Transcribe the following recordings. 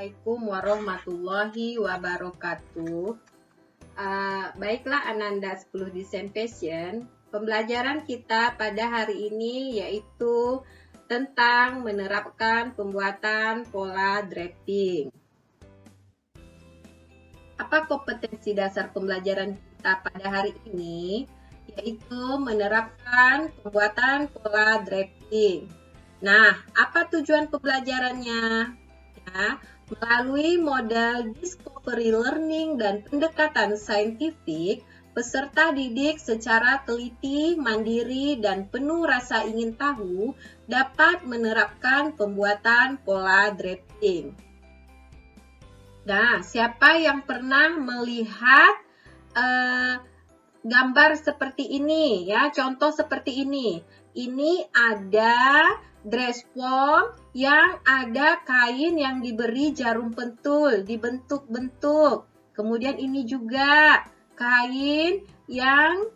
Assalamualaikum warahmatullahi wabarakatuh. Baiklah Ananda 10 Desain Fashion. Pembelajaran kita pada hari ini yaitu tentang menerapkan pembuatan pola draping. Apa kompetensi dasar pembelajaran kita pada hari ini? Yaitu menerapkan pembuatan pola draping. Nah, apa tujuan pembelajarannya? Ya, melalui model discovery learning dan pendekatan saintifik, peserta didik secara teliti, mandiri, dan penuh rasa ingin tahu dapat menerapkan pembuatan pola draping. Nah, siapa yang pernah melihat gambar seperti ini ya, contoh seperti ini. Ini ada dress form yang ada kain yang diberi jarum pentul, dibentuk-bentuk. Kemudian ini juga kain yang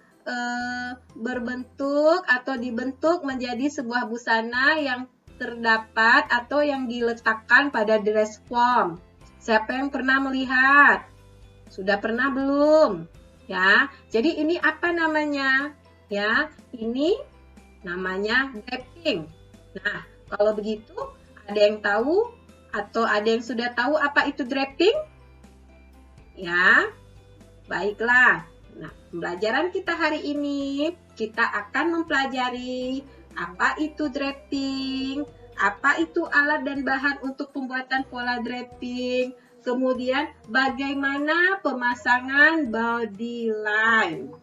berbentuk atau dibentuk menjadi sebuah busana yang terdapat atau yang diletakkan pada dress form. Siapa yang pernah melihat? Sudah pernah belum? Ya, jadi ini apa namanya? Ya, ini namanya draping. Nah, kalau begitu, ada yang tahu atau ada yang sudah tahu apa itu draping? Ya, baiklah. Nah, pembelajaran kita hari ini, kita akan mempelajari apa itu draping, apa itu alat dan bahan untuk pembuatan pola draping, kemudian bagaimana pemasangan body line.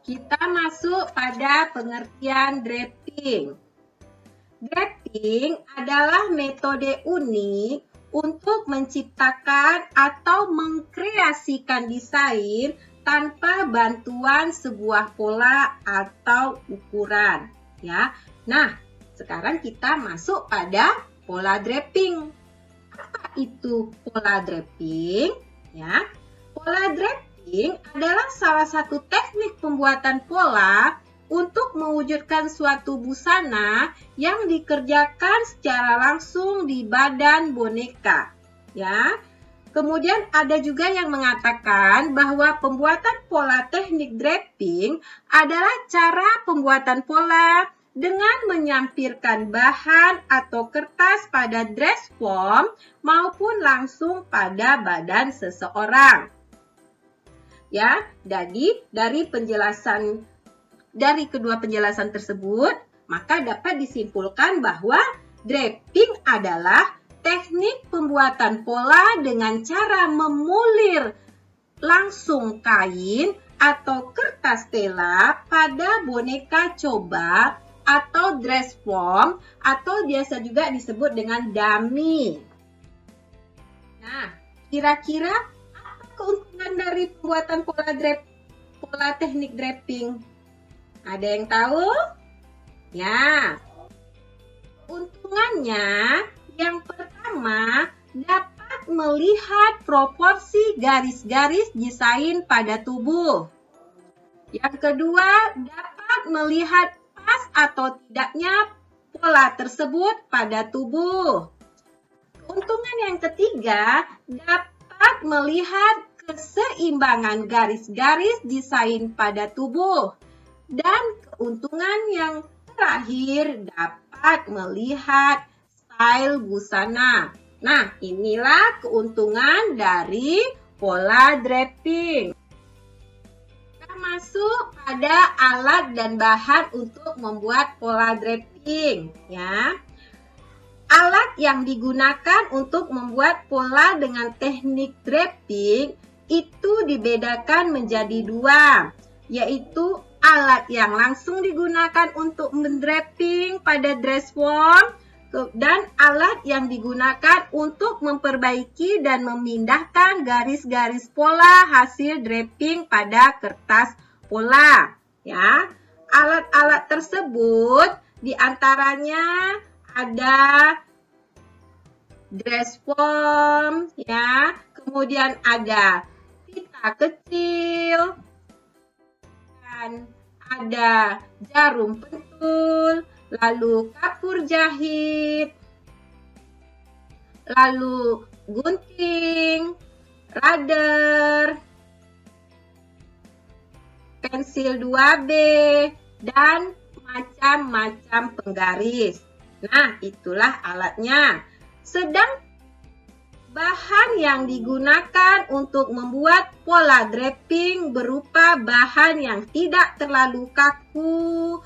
Kita masuk pada pengertian draping. Draping adalah metode unik untuk menciptakan atau mengkreasikan desain tanpa bantuan sebuah pola atau ukuran. Ya, nah sekarang kita masuk pada pola draping. Apa itu pola draping? Ya, pola draping adalah salah satu teknik pembuatan pola untuk mewujudkan suatu busana yang dikerjakan secara langsung di badan boneka. Ya. Kemudian ada juga yang mengatakan bahwa pembuatan pola teknik draping adalah cara pembuatan pola dengan menyampirkan bahan atau kertas pada dress form maupun langsung pada badan seseorang. Ya, jadi dari kedua penjelasan tersebut, maka dapat disimpulkan bahwa draping adalah teknik pembuatan pola dengan cara memulir langsung kain atau kertas tela pada boneka coba atau dress form atau biasa juga disebut dengan dummy. Nah, kira-kira apa keuntungan dari pembuatan pola teknik draping? Ada yang tahu? Ya, keuntungannya yang pertama dapat melihat proporsi garis-garis desain pada tubuh. Yang kedua, dapat melihat pas atau tidaknya pola tersebut pada tubuh. Keuntungan yang ketiga, dapat melihat keseimbangan garis-garis desain pada tubuh. Dan keuntungan yang terakhir, dapat melihat style busana. Nah, inilah keuntungan dari pola draping. Kita masuk pada alat dan bahan untuk membuat pola draping, ya. Alat yang digunakan untuk membuat pola dengan teknik draping itu dibedakan menjadi dua, yaitu alat yang langsung digunakan untuk mendraping pada dress form dan alat yang digunakan untuk memperbaiki dan memindahkan garis-garis pola hasil draping pada kertas pola. Ya, alat-alat tersebut diantaranya ada dress form, ya, kemudian ada pita kecil, dan ada jarum pentul, lalu kapur jahit, lalu gunting, radar, pensil 2B, dan macam-macam penggaris. Nah, itulah alatnya. Sedang bahan yang digunakan untuk membuat pola draping berupa bahan yang tidak terlalu kaku,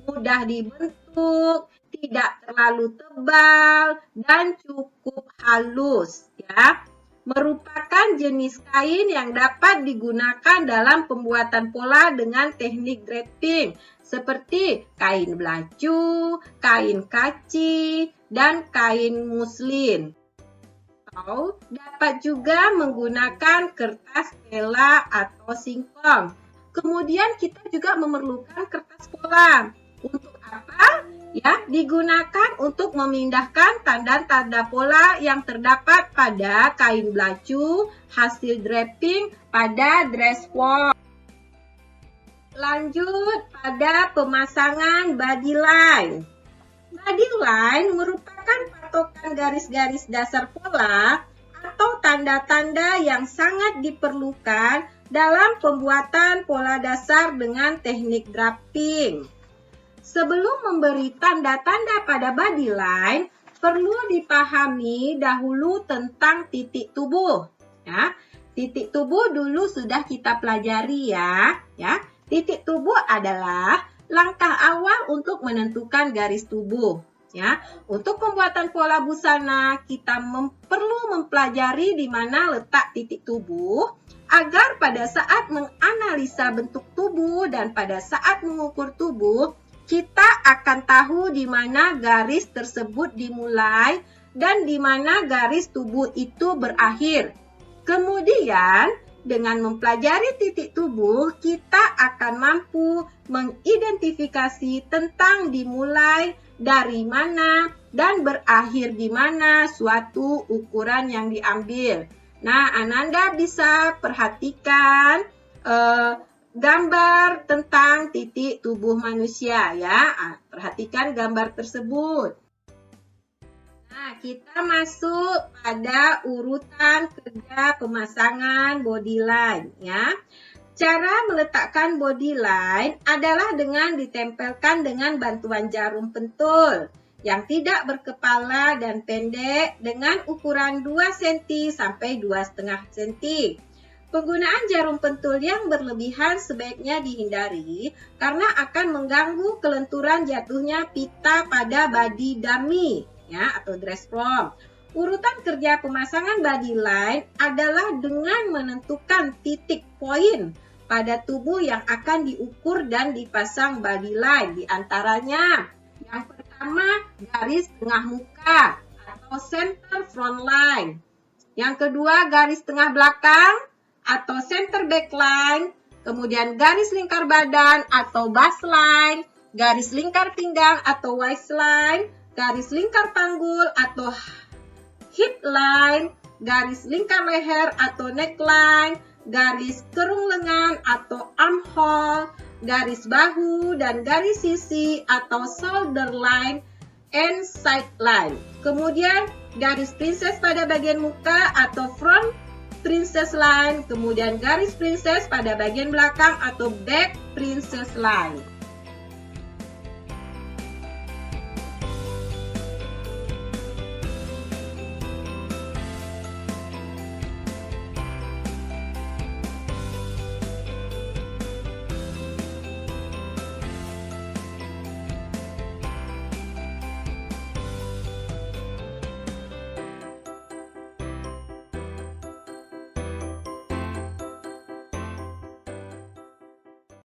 mudah dibentuk, tidak terlalu tebal, dan cukup halus, ya. Merupakan jenis kain yang dapat digunakan dalam pembuatan pola dengan teknik draping, seperti kain belacu, kain kaci, dan kain muslin. Atau dapat juga menggunakan kertas tela atau singkong. Kemudian kita juga memerlukan kertas pola. Untuk apa? Ya, digunakan untuk memindahkan tanda-tanda pola yang terdapat pada kain belacu hasil draping pada dress form. Lanjut pada pemasangan body line. Body line merupakan patokan garis-garis dasar pola atau tanda-tanda yang sangat diperlukan dalam pembuatan pola dasar dengan teknik draping. Sebelum memberi tanda-tanda pada body line, perlu dipahami dahulu tentang titik tubuh. Ya, titik tubuh dulu sudah kita pelajari ya. Titik tubuh adalah langkah awal untuk menentukan garis tubuh. Ya, untuk pembuatan pola busana kita perlu mempelajari di mana letak titik tubuh agar pada saat menganalisa bentuk tubuh dan pada saat mengukur tubuh kita akan tahu di mana garis tersebut dimulai dan di mana garis tubuh itu berakhir. Kemudian, dengan mempelajari titik tubuh, kita akan mampu mengidentifikasi tentang dimulai dari mana dan berakhir di mana suatu ukuran yang diambil. Nah, Ananda bisa perhatikan gambar tentang titik tubuh manusia ya. Perhatikan gambar tersebut. Nah, kita masuk pada urutan kerja pemasangan body line ya. Cara meletakkan body line adalah dengan ditempelkan dengan bantuan jarum pentul yang tidak berkepala dan pendek dengan ukuran 2 cm sampai 2,5 cm. Penggunaan jarum pentul yang berlebihan sebaiknya dihindari karena akan mengganggu kelenturan jatuhnya pita pada body dummy ya atau dress form. Urutan kerja pemasangan body line adalah dengan menentukan titik poin pada tubuh yang akan diukur dan dipasang body line. Di antaranya yang pertama garis tengah muka atau center front line. Yang kedua garis tengah belakang atau center back line, kemudian garis lingkar badan atau bust line, garis lingkar pinggang atau waistline, garis lingkar panggul atau hip line, garis lingkar leher atau neckline, garis kerung lengan atau armhole, garis bahu dan garis sisi atau shoulder line and side line. Kemudian garis princess pada bagian muka atau front princess line, kemudian garis princess pada bagian belakang atau back princess line.